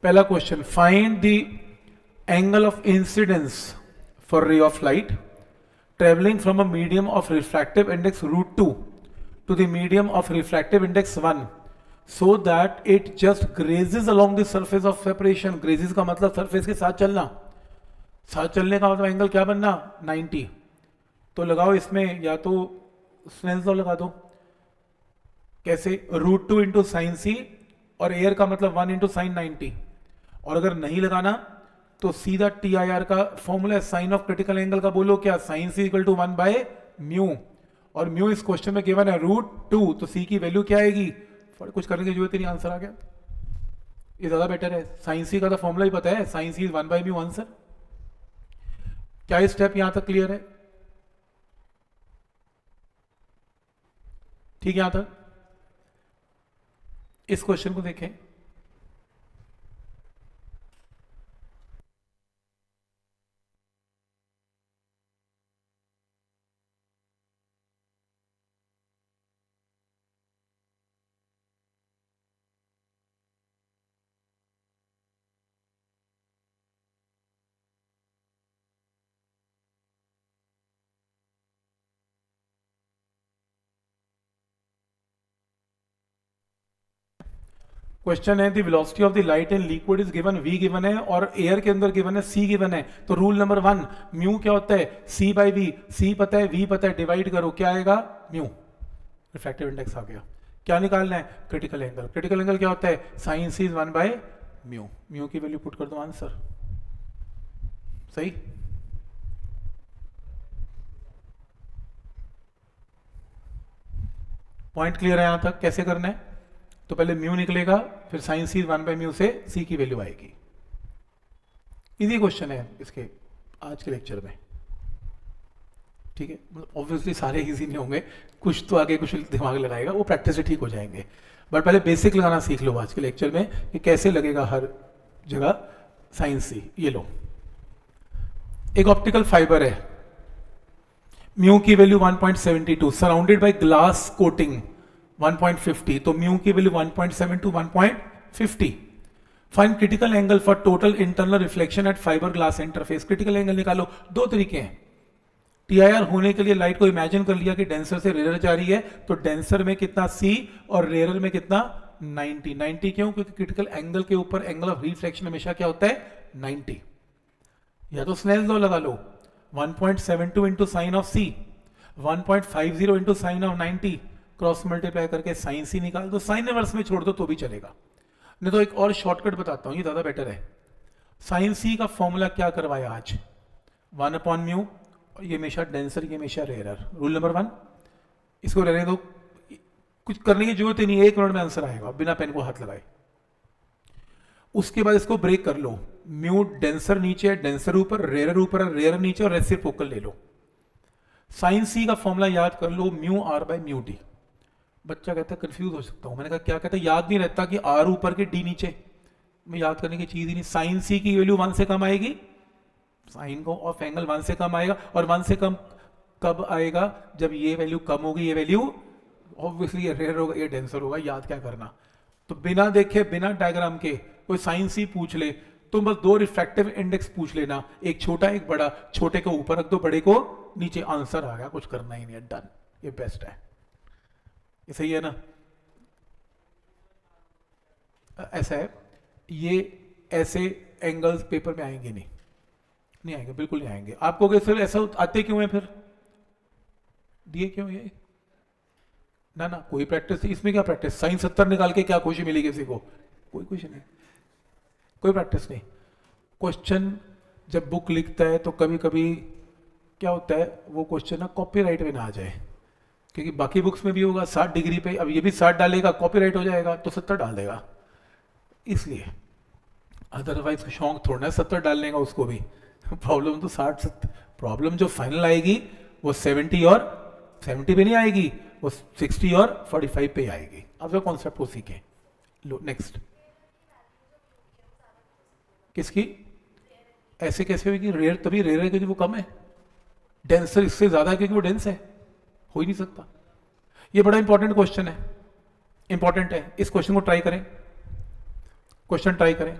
पहला question, find the angle of incidence for रे of light travelling from a medium of refractive index √2 to the medium of refractive index 1 so that it just grazes along the surface of separation. grazes का मतलब surface के साथ चलना, साथ चलने का मतलब एंगल क्या बनना 90. तो लगाओ इसमें या तो स्नेल्स लॉ लगा दो. कैसे? √2 इंटू साइन सी और एयर का मतलब 1 इंटू साइन 90. और अगर नहीं लगाना तो सीधा टी आई आर का फॉर्मूला है साइन ऑफ क्रिटिकल एंगल का. बोलो क्या? Sine C equal to 1 by mu. और म्यू इस क्वेश्चन में गिवन है √2, तो सी की वैल्यू क्या आएगी? कुछ करने की जरूरत नहीं, आंसर आ गया. ये ज्यादा बेटर है. साइन सी का तो फॉर्मूला ही पता है, sine C is 1 by mu answer. क्या स्टेप यहां तक क्लियर है? ठीक है यहां तक. इस क्वेश्चन को देखें. क्वेश्चन है the velocity of the light in liquid is given, v given है और एयर के अंदर गिवन है c गिवन है. तो रूल नंबर 1, म्यू क्या होता है? c by we. c पता है, v पता है, डिवाइड करो, क्या आएगा? म्यू. रिफ्रैक्टिव इंडेक्स आ गया. क्या निकालना है? Critical angle. क्रिटिकल एंगल क्या होता है? Sine C is 1 by mu. Mu की वैल्यू पुट कर दो, आंसर सही. पॉइंट क्लियर है यहां तक? कैसे करना है? तो पहले म्यू निकलेगा, फिर साइन सी 1 बाय म्यू से सी की वैल्यू आएगी. इजी क्वेश्चन है इसके आज के लेक्चर में. ठीक है, ऑब्वियसली सारे इजी नहीं होंगे, कुछ तो आगे कुछ दिमाग लगाएगा, वो प्रैक्टिस से ठीक हो जाएंगे. बट पहले बेसिक लगाना सीख लो आज के लेक्चर में कि कैसे लगेगा हर जगह साइन सी. ये लो, एक ऑप्टिकल फाइबर है, म्यू की value 1.72, surrounded by glass coating 1.50, तो म्यू की value 1.7 to 1.50. Find critical angle for total internal reflection at fibre glass interface. Critical angle निकालो. दो तरीके हैं. टीआईआर होने के लिए लाइट को इमेजिन कर लिया कि डेंसर से रेयर जा रही है, तो डेंसर में कितना c और रेयर में कितना 90. 90 क्यों? क्योंकि क्रिटिकल एंगल के ऊपर एंगल ऑफ रिफ्लेक्शन हमेशा क्या होता है? 90. या तो स्नेल लॉ लगा लो, 1.72 into sine of c, 1.50 into sine of 90, cross multiply करके साइन सी निकाल दो. साइन रिवर्स में छोड़ दो तो भी चलेगा. नहीं तो एक और शॉर्टकट बताता हूं, ये ज्यादा बेटर है. साइन सी का फॉर्मूला क्या करवाया आज? 1 अपॉन म्यू. ये हमेशा डेंसर, ये हमेशा रेयर. रूल नंबर 1, इसको रहने दो, कुछ करने की जरूरत ही नहीं, 1 मिनट में आंसर आएगा बिना पेन को हाथ लगाए. उसके बाद इसको ब्रेक कर लो. म्यू डेंसर नीचे है, डेंसर ऊपर, ऊपर है, रेयर नीचे, और रेसिप्रोकल ले लो. साइन सी का फॉर्मूला याद कर लो, mu R by mu D. बच्चा कहता है कंफ्यूज हो सकता हूं. मैंने कहा क्या कहता है? याद नहीं रहता कि आर ऊपर के डी नीचे, में याद करने की चीज ही नहीं. साइन सी की वैल्यू 1 से कम आएगी, साइन को ऑफ एंगल 1 से कम आएगा. और 1 से कम कब आएगा? जब ये वैल्यू कम होगी, ये वैल्यू ऑब्वियसली ये रेयर होगा, ये डेंसर होगा. याद क्या करना? तो बिना देखे, बिना डायग्राम के कोई साइन सी पूछ ले, तुम बस 2 रिफ्रैक्टिव इंडेक्स पूछ लेना, एक छोटा एक बड़ा. छोटे को ऊपर रख दो, बड़े को नीचे, आंसर आ गया. कुछ करना ही नहीं है, डन. ये बेस्ट है. ये सही है ना? ऐसा है, ये ऐसे एंगल्स पेपर में आएंगे नहीं, नहीं आएंगे, बिल्कुल नहीं आएंगे. आपको कैसे ऐसा आते क्यों है? फिर दिए क्यों ये? ना ना, कोई प्रैक्टिस इसमें. क्या प्रैक्टिस? साइन 70 निकाल के क्या खुशी मिली किसी को? कोई खुशी नहीं, कोई प्रैक्टिस नहीं. क्वेश्चन जब बुक लिखता है तो कभी कभी क्या होता है, वो क्वेश्चन ना कॉपीराइट में ना आ जाए, क्योंकि बाकी बुक्स में भी होगा 60 डिग्री पे, अब ये भी 60 डालेगा, कॉपीराइट हो जाएगा, तो 70 डाल देगा. इसलिए अदरवाइज शौक थोड़ा है 70 डालने का उसको भी. प्रॉब्लम तो 60. प्रॉब्लम जो फाइनल आएगी वो 70 और 70 पे नहीं आएगी, वो 60 और 45 पे आएगी. अब जो कॉन्सेप्ट को सीखें. लो नेक्स्ट. किसकी? ऐसे कैसे होगी? रेयर तभी रेयर है क्योंकि वो कम है, डेंसर इससे ज्यादा है क्योंकि वो डेंस है. हो ही नहीं सकता. ये बड़ा इंपॉर्टेंट क्वेश्चन है, इंपॉर्टेंट है. इस क्वेश्चन को ट्राई करें, क्वेश्चन ट्राई करें.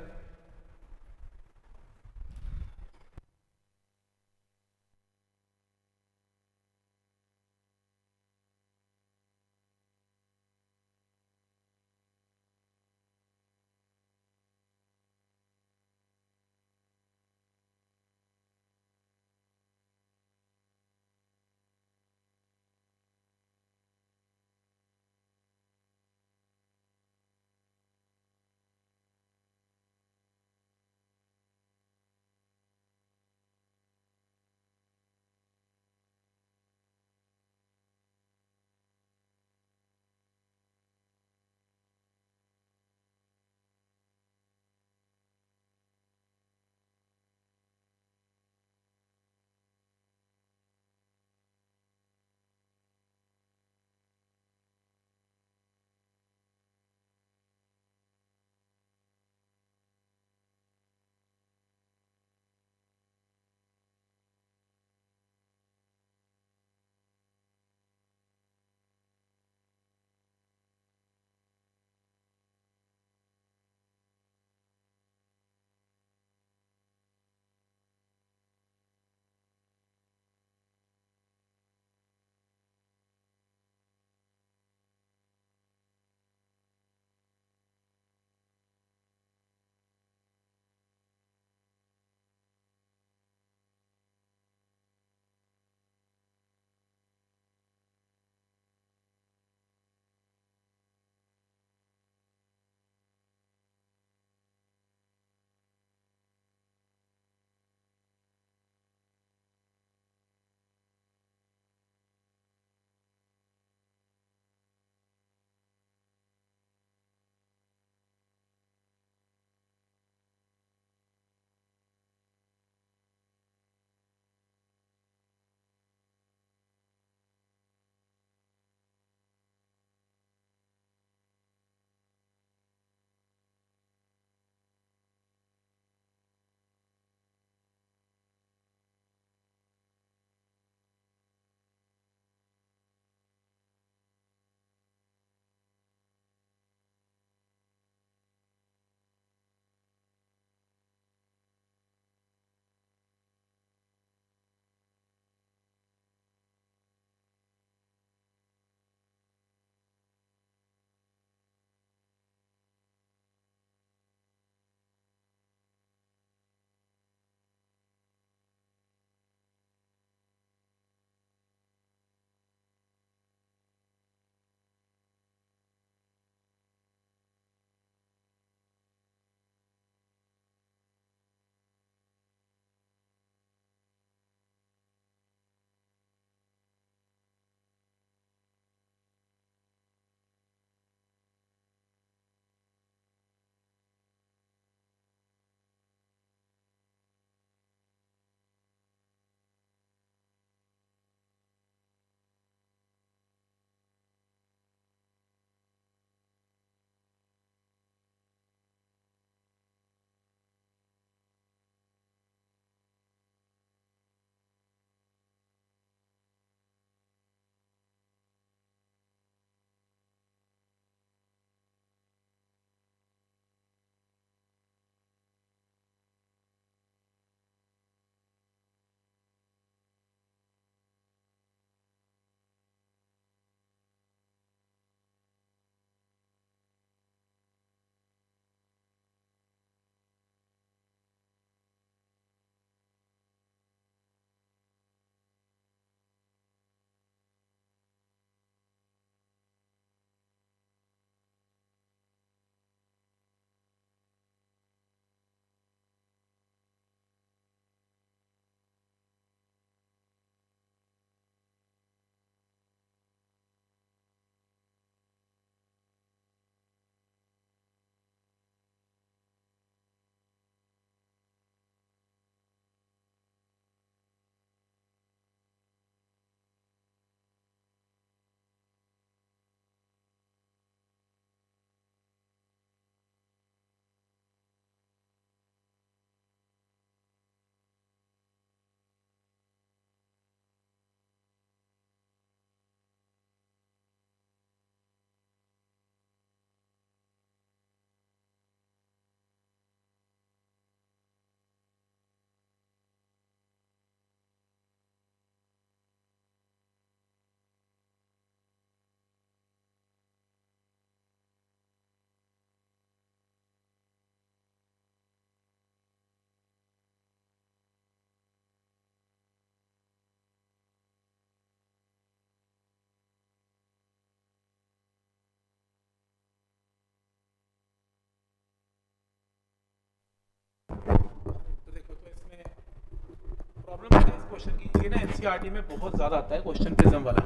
क्वेश्चन की, ये ना एनसीईआरटी में बहुत ज्यादा आता है क्वेश्चन प्रिज्म वाला।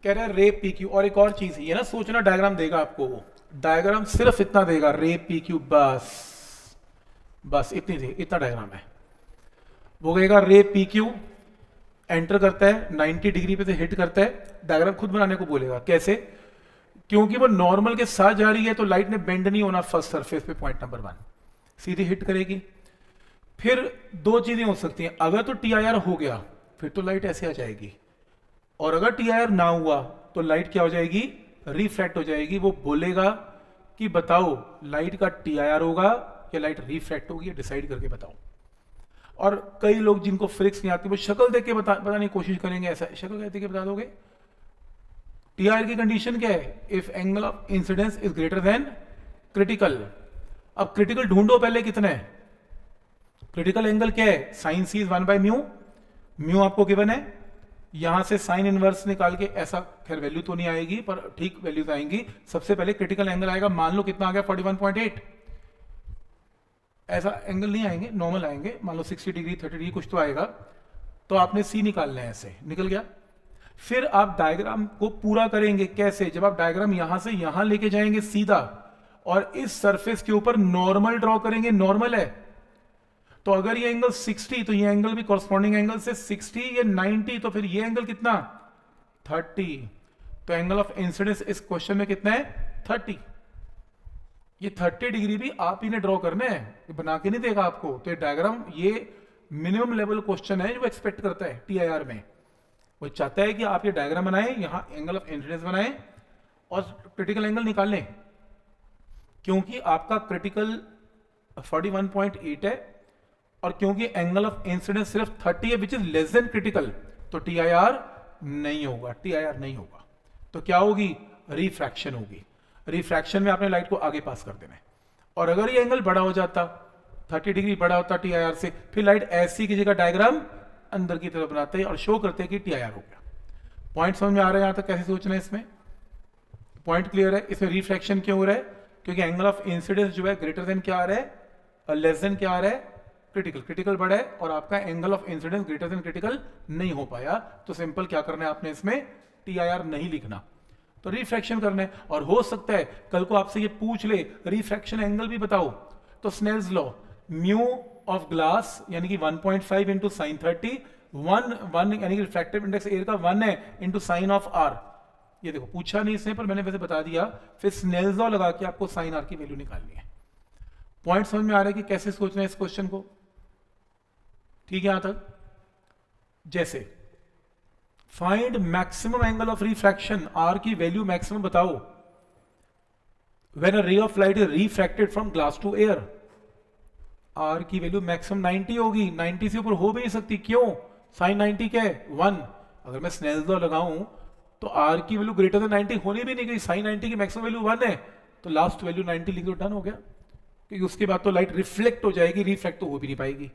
कह रहा है रे पी क्यू, और एक और चीज ये ना सोचना, डायग्राम देगा आपको, वो डायग्राम सिर्फ इतना देगा, रे पी क्यू, बस इतना डायग्राम है। वो कहेगा रे पी क्यू एंटर करता है, 90 डिग्री पे से हिट करता है, डायग्राम खुद बनाने को बोलेगा। कैसे? क्योंकि वो नॉर्मल के साथ जा रही है तो लाइट ने बेंड नहीं होना फर्स्ट सरफेस पे, पॉइंट नंबर 1, सीधी हिट करेगी। फिर दो चीजें हो सकती हैं, अगर तो टी आई आर हो गया फिर तो लाइट ऐसे आ जाएगी, और अगर टी आई आर ना हुआ तो लाइट क्या हो जाएगी? रिफ्रैक्ट हो जाएगी। वो बोलेगा कि बताओ लाइट का टी आई आर होगा या लाइट रिफ्रैक्ट होगी, डिसाइड करके बताओ। और कई लोग जिनको फिजिक्स नहीं आती वो शक्ल देख के बताने की कोशिश करेंगे, ऐसा शक्ल देख के बता दोगे। टी आई आर की कंडीशन क्या है? If angle of incidence is greater than critical. अब क्रिटिकल ढूंढो पहले कितने है। क्रिटिकल एंगल क्या है? साइन सी इज 1/μ, म्यू आपको गिवन है, यहां से साइन इनवर्स निकाल के, ऐसा खैर वैल्यू तो नहीं आएगी पर ठीक वैल्यूज आएंगी। सबसे पहले क्रिटिकल एंगल आएगा, मान लो कितना आ गया 41.8, ऐसा एंगल नहीं आएंगे, नॉर्मल आएंगे, मान लो 60 डिग्री 30 डिग्री कुछ तो आएगा, तो आपने सी निकालना है, ऐसे निकल गया। फिर आप डायग्राम को पूरा करेंगे। कैसे? जब आप डायग्राम यहां से यहां लेके जाएंगे सीधा, और इस सरफेस के ऊपर नॉर्मल ड्रॉ करेंगे, नॉर्मल है तो अगर ये एंगल 60 तो ये एंगल भी कॉरस्पॉन्डिंग एंगल से 60, ये 90, तो फिर ये एंगल कितना? 30। तो एंगल ऑफ इंसिडेंस इस क्वेश्चन में कितना है? 30। ये 30 डिग्री भी आप ही ने ड्रॉ करना है, ये बना के नहीं देगा आपको। तो ये डायग्राम, ये मिनिमम लेवल क्वेश्चन है जो एक्सपेक्ट करता है टीआईआर में। वो चाहता है कि आप ये डायग्राम बनाएं, यहां एंगल ऑफ इंसिडेंस बनाएं और क्रिटिकल एंगल निकाल लें, क्योंकि आपका क्रिटिकल 41.8 है और क्योंकि एंगल ऑफ इंसिडेंस सिर्फ 30 है which is less than critical, तो टीआईआर नहीं होगा, टीआईआर नहीं होगा। तो क्या होगी? रिफ्रैक्शन होगी। रिफ्रैक्शन में आपने लाइट को आगे पास कर देना है, और अगर ये एंगल बड़ा हो जाता, 30 डिग्री बड़ा होता टीआईआर से, फिर लाइट ऐसी की जगह डायग्राम अंदर की तरफ बनाते हैं और शो करते हैं कि टीआईआर हो गया। पॉइंट समझ में आ रहा है यहां तक? कैसे सोचना है इसमें? पॉइंट क्लियर है? इसमें रिफ्रैक्शन क्यों हो रहा है? क्योंकि एंगल ऑफ इंसिडेंस जो है ग्रेटर देन क्या आ रहा है? लेस देन क्या आ रहा है? क्रिटिकल। क्रिटिकल बड़ा है और आपका angle of incidence greater than critical नहीं हो पाया, तो सिंपल क्या करना है आपने इसमें? टीआईआर नहीं लिखना, तो रिफ्रैक्शन करना है। और हो सकता है कल को आपसे ये पूछ ले रिफ्रैक्शन एंगल भी बताओ, तो Snell's law, mu of glass यानी कि 1.5 इंटू साइन 30, 1 यानी कि रिफ्रैक्टिव इंडेक्स एयर का 1 है इंटू साइन ऑफ आर। ये देखो पूछा नहीं इसने पर मैंने वैसे बता दिया। फिर स्नेल्स लॉ लगा के आपको साइन आर की वैल्यू निकालनी है। पॉइंट समझ में आ रहा है कि कैसे सोचना है इस क्वेश्चन को? ठीक है यहां तक? जैसे find maximum angle of refraction, r की वैल्यू मैक्सिमम बताओ, when a ray of light is refracted from glass to air. R की वैल्यू मैक्सिमम 90 होगी, 90 से ऊपर हो भी नहीं सकती। क्यों? साइन 90 क्या है? 1। अगर मैं स्नेल्स लॉ लगाऊं तो आर की वैल्यू ग्रेटर देन 90 होनी भी नहीं गई, साइन 90 की मैक्सिमम वैल्यू 1 है, तो लास्ट वैल्यू 90 लिख दो, डन हो गया। क्योंकि उसके बाद तो लाइट रिफ्लेक्ट हो जाएगी, रिफ्रैक्ट तो हो भी नहीं पाएगी,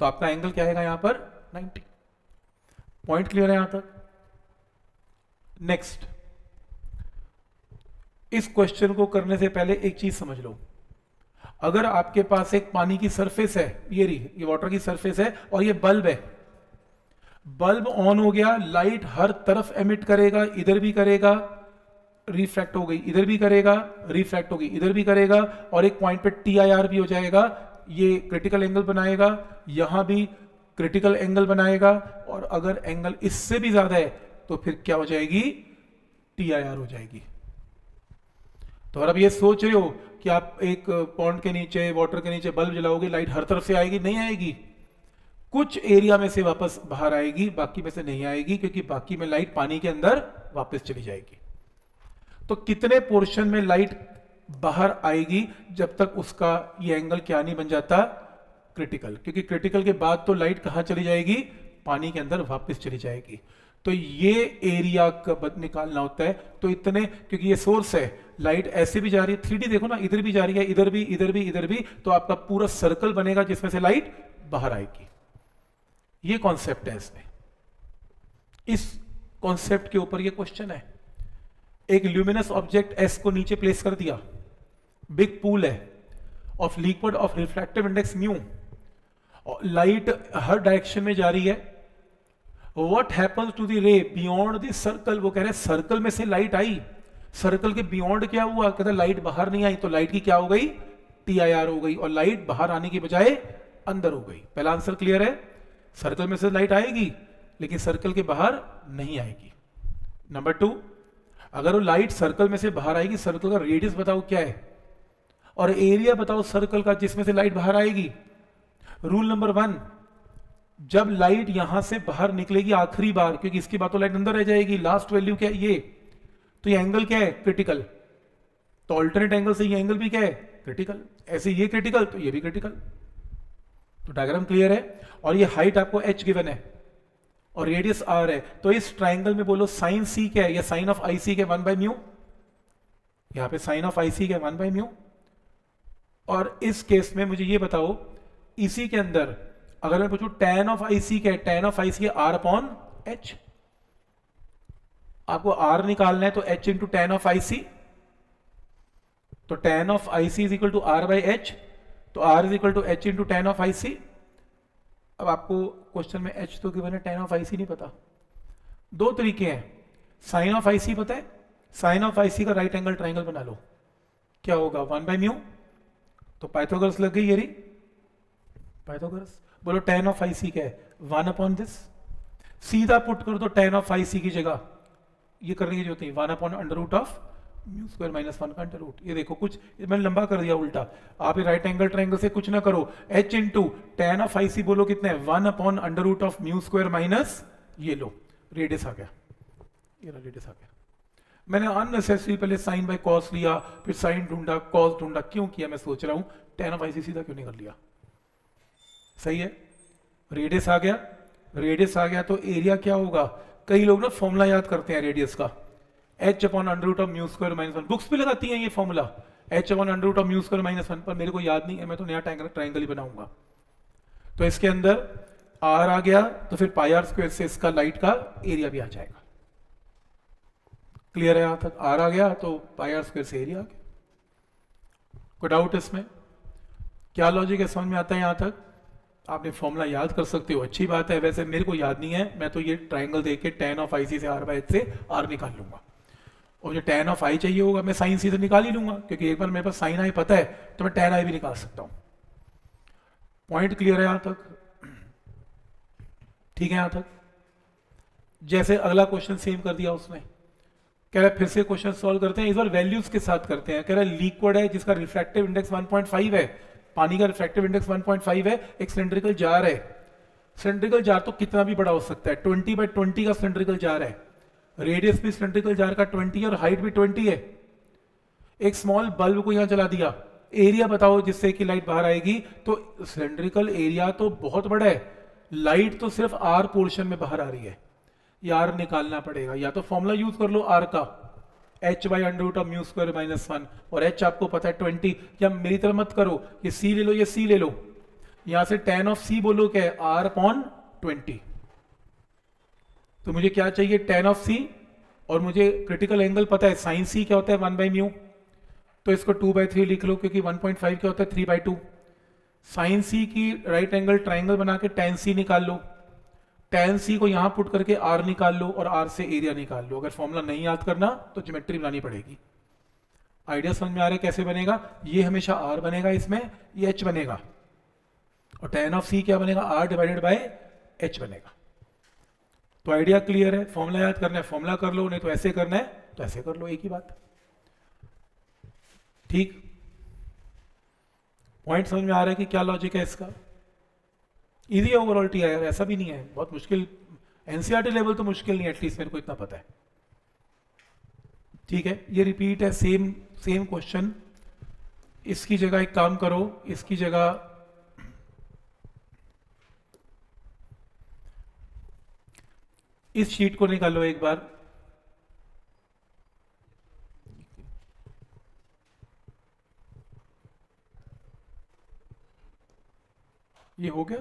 तो आपका एंगल क्या आएगा यहां पर? 90। पॉइंट क्लियर है यहां तक? नेक्स्ट, इस क्वेश्चन को करने से पहले एक चीज समझ लो। अगर आपके पास एक पानी की सरफेस है, ये वाटर की सरफेस है और ये बल्ब है, बल्ब ऑन हो गया, लाइट हर तरफ एमिट करेगा, इधर भी करेगा, रिफ्रैक्ट हो गई, इधर भी करेगा, रिफ्रैक्ट हो गई, इधर भी करेगा, और एक पॉइंट पे टीआईआर भी हो जाएगा, ये क्रिटिकल एंगल बनाएगा, यहां भी क्रिटिकल एंगल बनाएगा, और अगर एंगल इससे भी ज्यादा है तो फिर क्या हो जाएगी? टीआईआर हो जाएगी। तो अब ये सोच रहे हो कि आप एक पॉन्ड के नीचे, वाटर के नीचे बल्ब जलाओगे, लाइट हर तरफ से आएगी? नहीं आएगी, कुछ एरिया में से वापस बाहर आएगी, बाकी में से नहीं आएगी, क्योंकि बाकी में लाइट पानी के अंदर वापस चली जाएगी। तो कितने पोर्शन में लाइट बाहर आएगी जब तक उसका ये एंगल क्या नहीं बन जाता? क्रिटिकल। क्योंकि क्रिटिकल के बाद तो लाइट कहां चली जाएगी? पानी के अंदर वापस चली जाएगी। तो ये एरिया का निकालना होता है। तो इतने, क्योंकि ये सोर्स है, लाइट ऐसे भी जा रही है, 3D देखो ना, इधर भी जा रही है, इधर भी, इधर भी, इधर भी, तो आपका पूरा सर्कल बनेगा जिसमें से लाइट बाहर आएगी। ये कॉन्सेप्ट है इसमें। इस कॉन्सेप्ट के ऊपर ये क्वेश्चन है। एक ल्यूमिनस ऑब्जेक्ट एस को नीचे प्लेस कर दिया, बिग पूल है of liquid of refractive index mu, और लाइट हर डायरेक्शन में जा रही है। What happens to the ray beyond the circle, वो कह रहे हैं सर्कल में से लाइट आई, सर्कल के बियॉन्ड क्या हुआ, कहते हैं लाइट बाहर नहीं आई, तो लाइट की क्या हो गई, TIR हो गई, और लाइट बाहर आने की बजाय अंदर हो गई। पहला आंसर क्लियर है, सर्कल में से लाइट आएगी लेकिन सर्कल के बाहर नहीं आएगी। नंबर 2, अगर वो लाइट सर्कल में से बाहर आएगी, सर्कल का रेडियस बताओ क्या है, और एरिया बताओ सर्कल का जिसमें से लाइट बाहर आएगी। रूल नंबर 1, जब लाइट यहां से बाहर निकलेगी आखिरी बार, क्योंकि इसके बाद तो लाइट अंदर रह जाएगी, लास्ट वैल्यू क्या है ये, तो ये एंगल क्या है, क्रिटिकल, तो ऑल्टरनेट एंगल से ये एंगल भी क्या है, क्रिटिकल, ऐसे ये क्रिटिकल तो ये भी क्रिटिकल। तो डायग्राम क्लियर है, और ये हाइट आपको h गिवन है और रेडियस r है, तो इस ट्राइंगल में बोलो साइन c क्या है, या साइन ऑफ IC के 1/μ, यहां पे साइन ऑफ IC के 1/μ। और इस केस में मुझे ये बताओ, इसी के अंदर अगर मैं पूछूं tan ऑफ IC क्या है, tan ऑफ IC है r/h, आपको r निकालना है तो h into tan of IC, तो tan of IC is equal to r/h, तो r is equal to h into tan of IC। अब आपको क्वेश्चन में h तो गिवन है, tan ऑफ IC नहीं पता। दो तरीके हैं, साइन ऑफ IC पता है, साइन ऑफ IC का राइट एंगल ट्राइंगल बना लो, क्या होगा 1/μ, तो पाइथागोरस लग गई ये रही, पाइथागोरस। बोलो tan ऑफ IC क्या है, 1/this, सीधा पुट कर दो tan ऑफ IC की जगह, ये करने की जरूरत नहीं, 1/√ऑफ μ² - 1 का अंडर रूट। ये देखो कुछ मैंने लंबा कर दिया उल्टा, आप ये राइट एंगल ट्राइंगल से कुछ ना करो, h into tan of IC बोलो कितना है, 1/√ऑफ μ² ये लो, रेडियस आ गया, ये रेडियस आ गया। मैंने अननेसेसरी पहले साइन बाय कॉस लिया, फिर साइन ढूंढा, कॉस ढूंढा, क्यों किया मैं सोच रहा हूं, tan ऑफ IC सीधा क्यों नहीं कर लिया। सही है, रेडियस आ गया, रेडियस आ गया तो एरिया क्या होगा, कई लोग ना फॉर्मूला याद करते हैं रेडियस का, h/√ऑफ μ² - 1, बुक्स पे लगाती हैं ये फॉर्मूला, h/√ऑफ μ² - 1, पर मेरे को याद नहीं है, मैं तो नया ट्राइंगल ही बनाऊंगा। तो इसके अंदर r आ गया तो फिर πr² से इसका लाइट का एरिया भी आ जाएगा। क्लियर है यहां तक, r आ गया तो πr² से एरिया आ गया। कोई डाउट इसमें, क्या लॉजिक है, समझ में आता है यहां तक, आपने फॉर्मूला याद कर सकते हो, अच्छी बात है, वैसे मेरे को याद नहीं है, मैं तो ये ट्राइंगल देख के tan ऑफ IC से r/h से r निकाल लूंगा, और जो tan ऑफ I चाहिए होगा मैं साइन C से निकाल ही लूंगा, क्योंकि एक बार मेरे पास साइन I पता है तो मैं tan I भी निकाल सकता हूं। पॉइंट क्लियर है यहां तक, ठीक है यहां तक। जैसे अगला क्वेश्चन सेम कर दिया उसने, कह रहा है फिर से क्वेश्चन सॉल्व करते हैं, इस बार वैल्यूज के साथ करते हैं। कह रहा है लिक्विड है जिसका रिफ्रैक्टिव इंडेक्स 1.5 है, पानी का रिफ्रैक्टिव इंडेक्स 1.5 है, एक सिलेंड्रिकल जार है, सिलेंड्रिकल जार तो कितना भी बड़ा हो सकता है, 20/20 का सिलेंड्रिकल जार है, रेडियस भी सिलेंड्रिकल जार का 20 और हाइट भी 20 है। एक स्मॉल बल्ब को यहां जला दिया, एरिया बताओ जिससे कि लाइट बाहर आएगी, तो सिलेंड्रिकल एरिया तो बहुत बड़ा है, लाइट तो सिर्फ R पोर्शन में बाहर आ रही है, ये R निकालना पड़ेगा, या तो फॉर्मूला यूज कर लो R का, h/√ऑफ μ² - 1, और h आपको पता है 20, या मेरी तरह मत करो, ये C ले लो, ये C ले लो, यहां से tan ऑफ C बोलो क्या है, R/20, तो मुझे क्या चाहिए, tan ऑफ C, और मुझे क्रिटिकल एंगल पता है साइन C क्या होता है 1/μ, तो इसको 2/3 लिख लो, क्योंकि 1.5 क्या होता है 3/2, साइन C की राइट एंगल ट्राइंगल बना के tan C निकाल लो, tan C को यहां पुट करके R निकाल लो, और R से एरिया निकाल लो। अगर फॉर्मूला नहीं याद करना तो ज्योमेट्री बनानी पड़ेगी। आइडिया समझ में आ रहा है कैसे बनेगा, ये हमेशा R बनेगा, इसमें ये H बनेगा, और tan ऑफ C क्या बनेगा, R/H बनेगा। तो आइडिया क्लियर है, फॉर्मूला याद करना है फॉर्मूला कर लो, नहीं तो ऐसे करना है तो ऐसे कर लो, एक ही बात। ठीक, पॉइंट समझ में आ रहा है कि क्या लॉजिक है इसका, इजी है ओवरऑल TIR, ऐसा भी नहीं है बहुत मुश्किल, NCERT लेवल तो मुश्किल नहीं है, एटलीस्ट मेरे को इतना पता है। ठीक है, ये रिपीट है, सेम सेम क्वेश्चन, इसकी जगह एक काम करो, इसकी जगह इस शीट को निकालो एक बार, ये हो गया,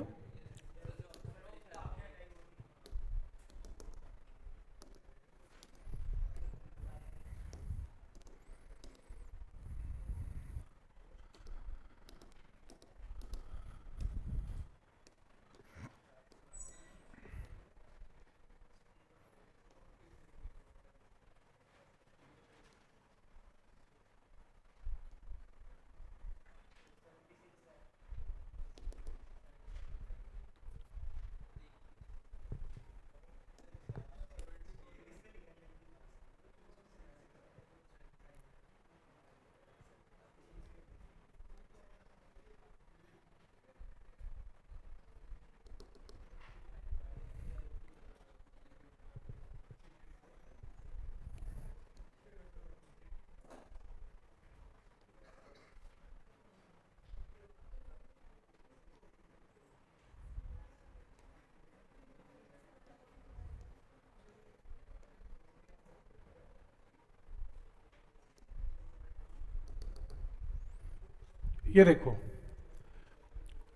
ये देखो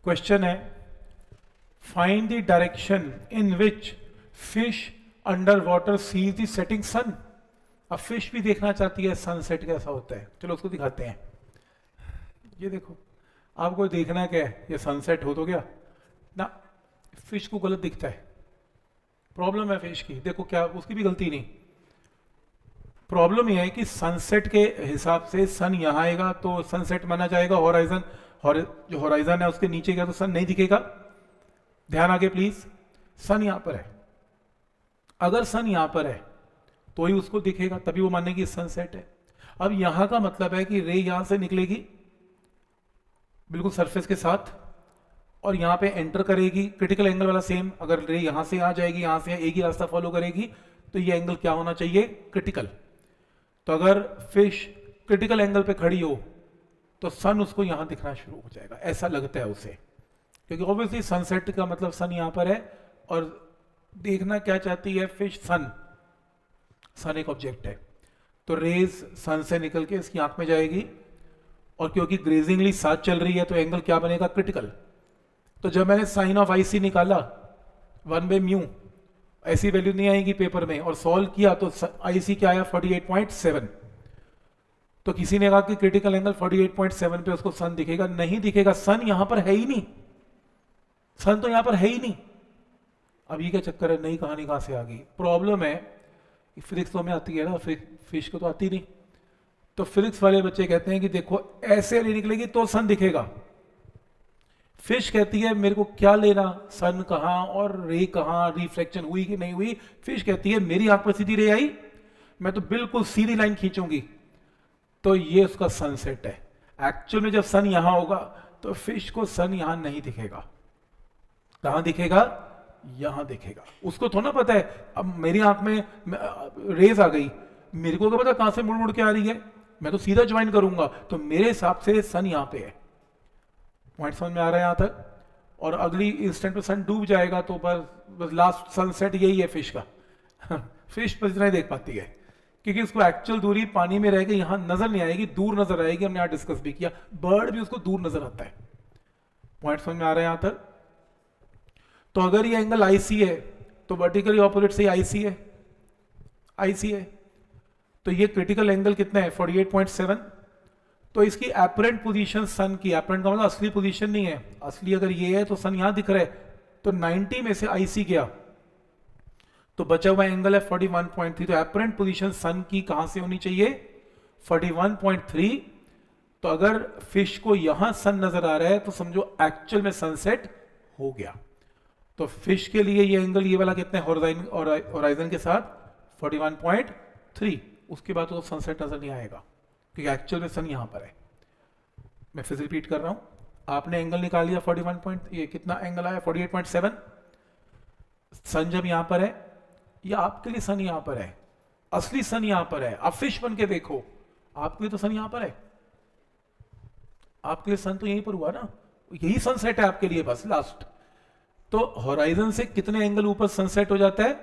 क्वेश्चन है, find the direction in which fish under water sees the setting sun. अब फिश भी देखना चाहती है सनसेट कैसा होता है, चलो उसको दिखाते हैं। ये देखो, आपको देखना क्या है, ये सनसेट हो तो गया ना, फिश को गलत दिखता है, प्रॉब्लम है फिश की। देखो क्या, उसकी भी गलती नहीं, प्रॉब्लम यह है कि सनसेट के हिसाब से सन यहाँ आएगा तो सनसेट माना जाएगा, हॉराइजन जो हॉराइजन है उसके नीचे गया तो सन नहीं दिखेगा। ध्यान आगे प्लीज, सन यहां पर है, अगर सन यहां पर है तो ही उसको दिखेगा, तभी वो मानेगी सनसेट है। अब यहां का मतलब है कि रे यहां से निकलेगी बिल्कुल सरफेस के साथ, और यहां पे एंटर करेगी, क्रिटिकल एंगल वाला सेम, अगर रे यहां से आ जाएगी, यहां से एक ही रास्ता फॉलो करेगी, तो ये एंगल क्या होना चाहिए, क्रिटिकल। तो अगर फिश क्रिटिकल एंगल पे खड़ी हो तो सन उसको यहां दिखना शुरू हो जाएगा, ऐसा लगता है उसे, क्योंकि ऑब्वियसली सनसेट का मतलब सन यहां पर है, और देखना क्या चाहती है फिश, सन। सन एक ऑब्जेक्ट है, तो रेज सन से निकल के इसकी आंख में जाएगी, और क्योंकि ग्रेजिंगली साथ चल रही है तो एंगल क्या बनेगा, क्रिटिकल। तो जब मैंने साइन ऑफ आई सी निकाला 1/μ, ऐसी वैल्यू नहीं आएगी पेपर में, और सॉल्व किया तो आई सी क्या आया 48.7। तो किसी ने कहा कि क्रिटिकल एंगल 48.7 पे उसको सन दिखेगा, नहीं दिखेगा, सन यहां पर है ही नहीं, सन तो यहां पर है ही नहीं। अब ये क्या चक्कर है, नई कहानी कहां से आ गई, प्रॉब्लम है फिजिक्स तो हमें आती है ना, फिश को तो आती नहीं। तो फिजिक्स वाले बच्चे कहते हैं कि देखो ऐसे रे निकलेगी तो सन दिखेगा, फिश कहती है मेरे को क्या लेना, सन कहां और रे कहां, रिफ्लेक्शन हुई कि नहीं हुई। फिश कहती है मेरी आंख पर सीधी रे आई, मैं तो बिल्कुल सीधी लाइन खींचूंगी, तो ये उसका सनसेट है। एक्चुअल में जब सन यहां होगा तो फिश को सन यहां नहीं दिखेगा, कहां दिखेगा, यहां दिखेगा। उसको थोड़ा पता है, अब मेरी आंख में रेज आ गई, मेरे को क्या पता कहां से मुड़ मुड़ के आ रही है, मैं तो सीधा ज्वाइन करूंगा, तो मेरे हिसाब से सन यहां पे है। पॉइंट समझ में आ रहा है यहां तक, और अगली इंस्टेंट में सन डूब जाएगा तो बस लास्ट सनसेट यही है फिश का। फिश बस इतना ही देख पाती है, क्योंकि उसको एक्चुअल दूरी पानी में रह के यहां नजर नहीं आएगी, दूर नजर आएगी, हमने यहां डिस्कस भी किया, बर्ड भी उसको दूर नजर आता है। पॉइंट समझ में आ रहा है यहां तक। तो अगर ये एंगल आईसी है तो वर्टिकली ऑपोजिट से आईसी है, आईसी है, तो ये क्रिटिकल एंगल कितना है 48.7। तो इसकी एपरेंट पोजीशन सन की, एपरेंट का मतलब असली पोजीशन नहीं है, असली अगर ये है तो सन यहां दिख रहा है, तो 90 में से आईसी गया तो बचा हुआ एंगल है 41.3। तो एपरेंट पोजीशन सन की कहां से होनी चाहिए 41.3। तो अगर फिश को यहां सन नजर आ रहा है तो समझो एक्चुअल में सनसेट हो गया। तो फिश के लिए ये एंगल ये वाला कितना है होराइजन के साथ 41.3, उसके बाद तो सनसेट नजर नहीं आएगा, क्योंकि एक्चुअल में सन यहां पर है। मैं फिर रिपीट कर रहा हूं, आपने एंगल निकाल लिया 41 ये कितना एंगल आया 48.7, सन जब यहां पर है, या आपके लिए सन यहां पर है, असली सन यहां पर है, आप फिश बन के देखो, आपके लिए तो सन यहां पर है, आपके लिए सन तो यहीं पर हुआ ना, यही सनसेट है आपके लिए बस लास्ट। तो होराइजन से कितने एंगल ऊपर सनसेट हो जाता है,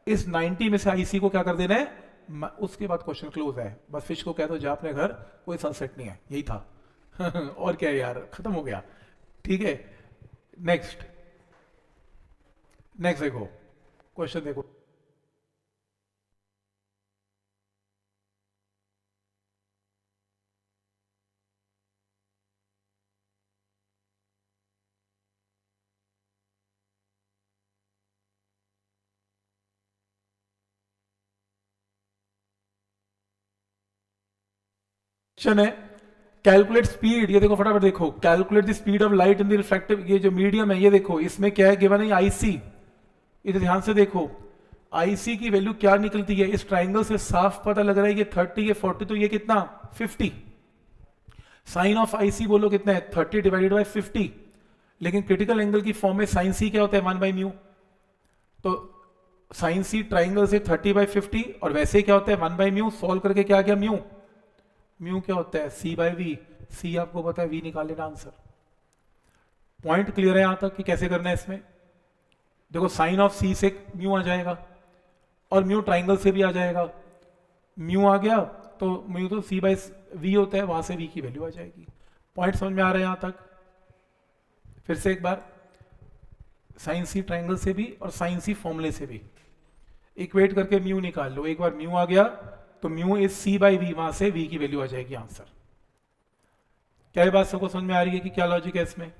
इस 90 में से आईसी को क्या कर देना है, उसके बाद क्वेश्चन क्लोज है, बस फिश को कह दो जा अपने घर, कोई सनसेट नहीं है, यही था। और क्या है यार, खत्म हो गया। ठीक है, नेक्स्ट नेक्स्ट देखो, क्वेश्चन देखो। क्वेश्चन है कैलकुलेट स्पीड, ये देखो फटाफट देखो, calculate the speed of light in the reflective, ये जो मीडियम है ये देखो, इसमें क्या है गिवन है आईसी, इधर ध्यान से देखो आईसी की वैल्यू क्या निकलती है, इस ट्राइंगल से साफ पता लग रहा है ये 30 ये 40, तो ये कितना 50। साइन ऑफ आईसी बोलो कितना है 30 डिवाइडेड बाय 50, लेकिन क्रिटिकल एंगल की फॉर्म में साइन सी क्या होता है 1/μ, तो साइन सी ट्राइंगल से 30/50, और वैसे क्या होता है 1/μ, सॉल्व करके क्या आ गया म्यू, म्यू क्या होता है c/v, सी आपको पता है v निकाल लेना आंसर। पॉइंट क्लियर है यहां तक कि कैसे करना है इसमें। देखो साइन ऑफ सी से म्यू आ जाएगा, और म्यू ट्राइंगल से भी आ जाएगा, म्यू आ गया तो म्यू तो c/v होता है, वहां से v की वैल्यू आ जाएगी। पॉइंट समझ में आ रहा है यहां तक? फिर से एक बार, साइन सी ट्राइंगल से भी और साइन सी फॉर्मूले से भी इक्वेट करके म्यू निकाल लो। एक बार म्यू आ गया तो mu is C by V, वहां से वी की वैल्यू आ जाएगी आंसर। क्या ये बात सबको समझ में आ रही है कि क्या लॉजिक है इसमें?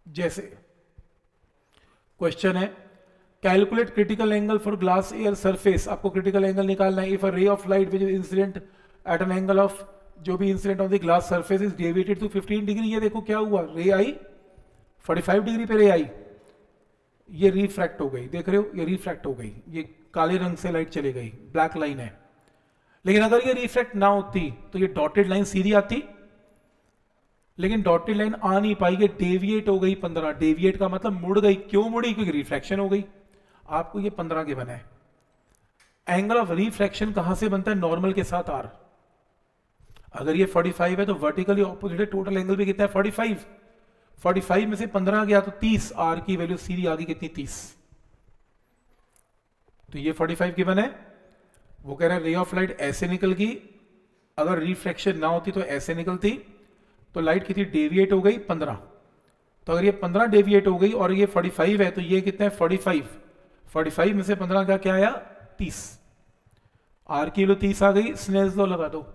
जैसे क्वेश्चन है calculate critical angle for glass air surface, आपको क्रिटिकल एंगल निकालना है। If a ray of light which is incident at an angle of, जो भी incident on the glass surface is deviated to 15 degree, ये देखो क्या हुआ, रे आई 45 डिग्री पे रे आई, ये रिफ्रैक्ट हो गई, देख रहे हो ये रिफ्रैक्ट हो गई, ये काले रंग से लाइट चली गई, ब्लैक लाइन है। लेकिन अगर ये रिफ्रैक्ट ना होती तो ये डॉटेड लाइन सीधी आती, लेकिन डॉटेड लाइन आ नहीं पाई, ये डेविएट हो गई 15। डेविएट का मतलब मुड़ गई, क्यों मुड़ी? क्योंकि रिफ्रैक्शन हो गई। आपको ये 15 के बना है। एंगल ऑफ रिफ्रैक्शन कहां से बनता है? नॉर्मल के साथ आर। अगर ये 45 है तो वर्टिकली ऑपोजिट है, टोटल एंगल भी कितना है? 45। 45 में से 15 गया तो 30, आर की वैल्यू सीधी आ गई कितनी? 30। तो ये 45 गिवन है। वो कह रहा है रे ऑफ लाइट ऐसे निकल गई, अगर रिफ्रैक्शन ना होती तो ऐसे निकलती, तो लाइट कितनी डेविएट हो गई? 15। तो अगर ये 15 डेविएट हो गई और ये 45 है तो ये कितना है? 45। 45 में से 15 का क्या आया? 30। आर की वैल्यू 30 आ गई। स्नेल्स लॉ लगा दो,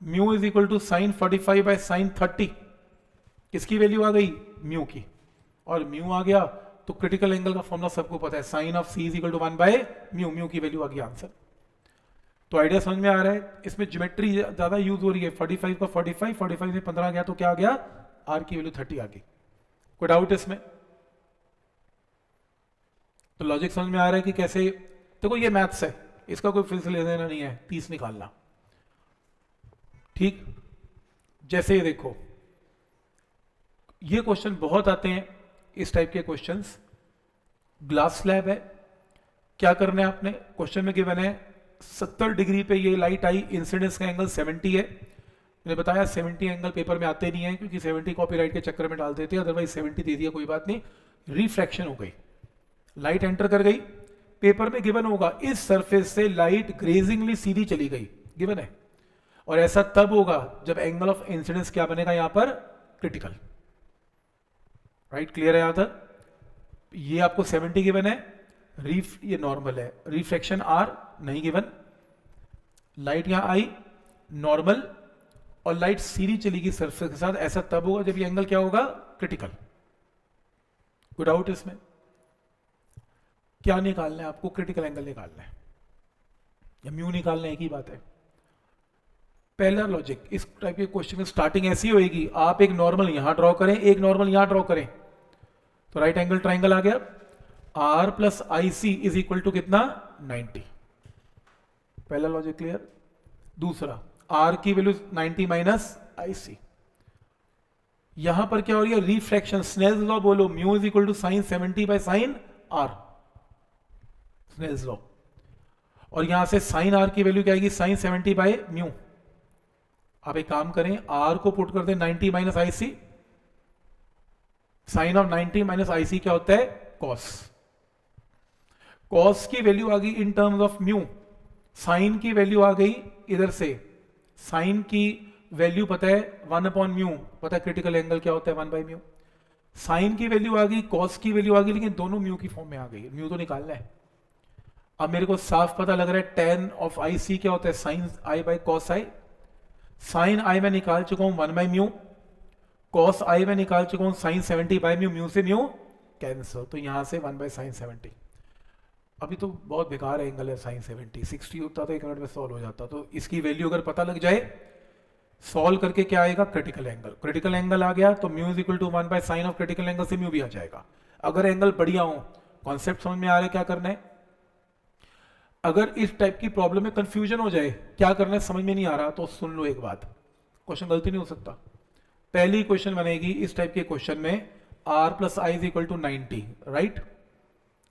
mu is equal to sine 45 by sine 30। किसकी वैल्यू आ गई? म्यू की। और म्यू आ गया तो क्रिटिकल एंगल का फॉर्मूला सबको पता है, sine of C is equal to 1 by mu. Mu की वैल्यू आ गई आंसर। तो आइडिया समझ में आ रहा है? इसमें ज्योमेट्री ज्यादा यूज हो रही है। 45 का 45, 45 में 15 गया तो क्या आ गया? आर की वैल्यू 30 आ गई। कोई डाउट इसमें? तो लॉजिक समझ में आ रहा है कि कैसे? देखो ये मैथ्स है, इसका कोई फिर से ले देना नहीं है, 30 निकालना। ठीक, जैसे ये देखो, ये क्वेश्चन बहुत आते हैं इस टाइप के क्वेश्चंस। ग्लास स्लैब है, क्या करना है आपने? क्वेश्चन में गिवन है 70 डिग्री पे ये लाइट आई, इंसिडेंस का एंगल 70 है। मैंने बताया 70 एंगल पेपर में आते नहीं है, क्योंकि 70 कॉपीराइट के चक्कर में डाल देते हैं, अदरवाइज 70 दे दिया कोई बात नहीं। रिफ्रैक्शन हो गई, लाइट एंटर कर गई, पेपर में गिवन होगा इस सरफेस से लाइट ग्रेजिंगली सीधी चली गई, गिवन है। और ऐसा तब होगा जब एंगल ऑफ इंसिडेंस क्या बनेगा यहां पर? क्रिटिकल। राइट, क्लियर है यहां तक? ये आपको 70 गिवन है, ये नॉर्मल है, रिफ्रैक्शन आर नहीं गिवन। लाइट यहां आई नॉर्मल और लाइट सीधी चली गई सरफेस के साथ, ऐसा तब होगा जब ये एंगल क्या होगा? क्रिटिकल। कोई डाउट इसमें? क्या निकालना है आपको? क्रिटिकल एंगल निकालना है या म्यू निकालना है, एक ही बात है। पहला लॉजिक, इस टाइप के क्वेश्चन में स्टार्टिंग ऐसी होगी, आप एक नॉर्मल यहां ड्रॉ करें, एक नॉर्मल यहां ड्रॉ करें, तो राइट एंगल ट्राइंगल आ गया। R plus I C is equal to कितना? 90। पहला लॉजिक क्लियर। दूसरा, आर की वैल्यू 90 माइनस आई सी। यहां पर क्या हो रही है? रिफ्रैक्शन। स्नेल्स लॉ बोलो, mu is equal to sine 70 by sine r, Snell's law. और यहां से साइन आर की वैल्यू क्या आएगी? Sine 70 by mu. आप एक काम करें, आर को पुट कर दें 90 minus I C. Sine of 90 minus I C क्या होता है? कॉस। कॉस की वैल्यू आ गई in terms of mu, sine की वैल्यू आ गई इधर से, साइन की वैल्यू पता है 1 अपॉन म्यू, पता है क्रिटिकल एंगल क्या होता है? 1 बाय म्यू। साइन की वैल्यू आ गई, कॉस की वैल्यू आ गई, लेकिन दोनों म्यू की फॉर्म में आ गई। म्यू तो निकालना है। अब मेरे को साफ पता लग रहा है tan ऑफ आई सी क्या होता है? Sine I by cos I. Sine I में निकाल चुका हूं 1 बाय म्यू, कॉस आई में निकाल चुका हूं साइन 70 बाय म्यू। म्यू से म्यू कैंसिल, तो यहां से 1 बाय साइन 70। अभी तो बहुत बेकार एंगल है साइन 70, 60 होता तो 1 मिनट में सॉल्व हो जाता। तो इसकी वैल्यू अगर पता लग जाए, सॉल्व करके क्या आएगा? Critical angle. क्रिटिकल एंगल आ गया तो mu is equal to 1 by sine of critical angle से म्यू भी आ जाएगा। अगर एंगल बढ़िया हो, कॉन्सेप्ट समझ में आ रहा है क्या करना है? अगर इस टाइप की प्रॉब्लम में कंफ्यूजन हो जाए, क्या करना है समझ में नहीं आ रहा, तो सुन लो एक बात, क्वेश्चन गलती नहीं हो सकता। पहली क्वेश्चन बनेगी इस टाइप के क्वेश्चन में, r plus I is equal to 90, right.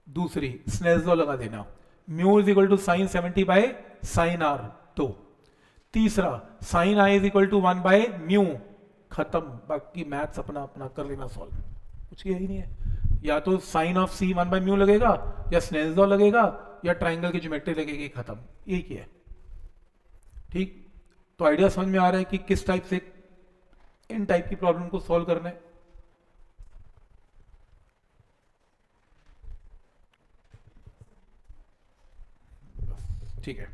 दूसरी, स्नेल्स लॉ लगा देना, mu is equal to sine 70 by sine r, तो तीसरा sine I is equal to 1 by mu, खत्म। बाकी मैथ्स अपना अपना कर लेना सॉल्व, कुछ यही नहीं है। या तो sine of C 1 by mu लगेगा, या स्नेल्स लॉ लगेगा, या ट्राइंगल की ज्योमेट्री लगेगी, खत्म। यही क्या है, ठीक। तो आइडिया समझ में आ रहा है कि किस टाइप से इन टाइप की प्रॉब्लम को सॉल्व करना है। ठीक है।